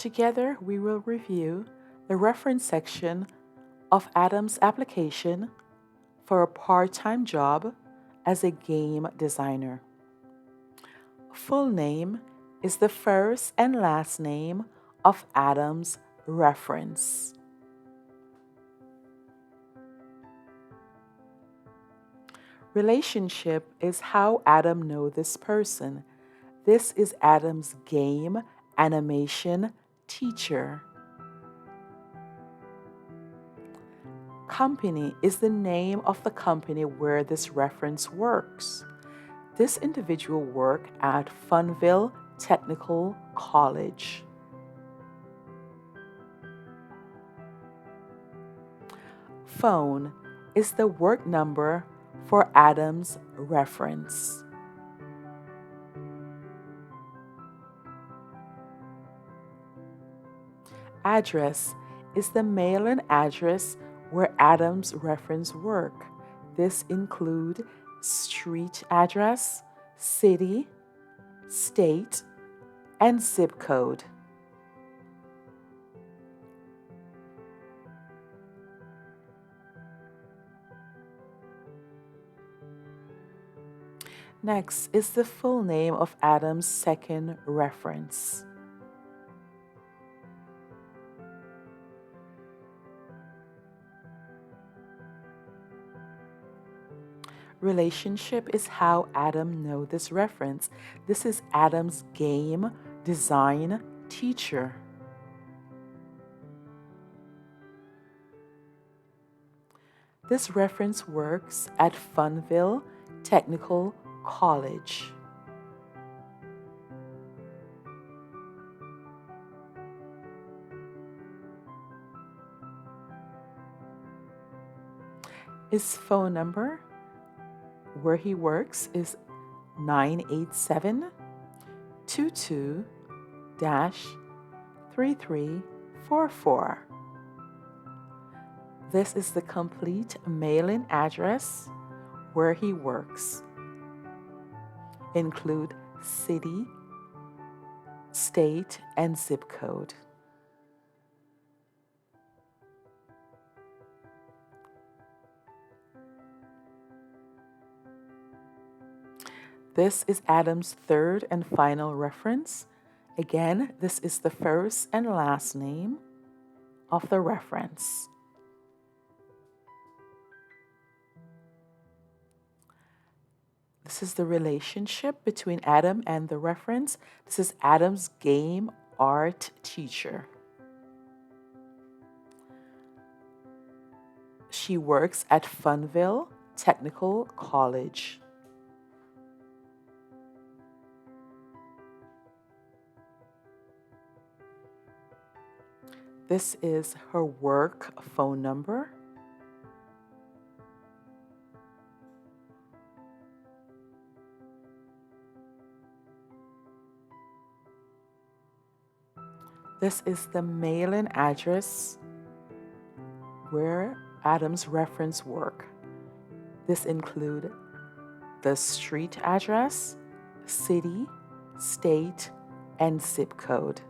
Together, we will review the reference section of Adam's application for a part-time job as a game designer. Full name is the first and last name of Adam's reference. Relationship is how Adam knows this person. This is Adam's game animation teacher. Company is the name of the company where this reference works. This individual worked at Funville Technical College. Phone is the work number for Adam's reference. Address is the mailing address where Adam's reference work. This include street address, city, state, and zip code. Next is the full name of Adam's second reference. Relationship is how Adam knows this reference. This is Adam's game design teacher. This reference works at Funville Technical College. His phone number where he works is 987 22 3344. This is the complete mailing address where he works. Include city, state, and zip code. This is Adam's third and final reference. Again, this is the first and last name of the reference. This is the relationship between Adam and the reference. This is Adam's game art teacher. She works at Funville Technical College. This is her work phone number. This is the mailing address where Adam's reference work. This include the street address, city, state, and zip code.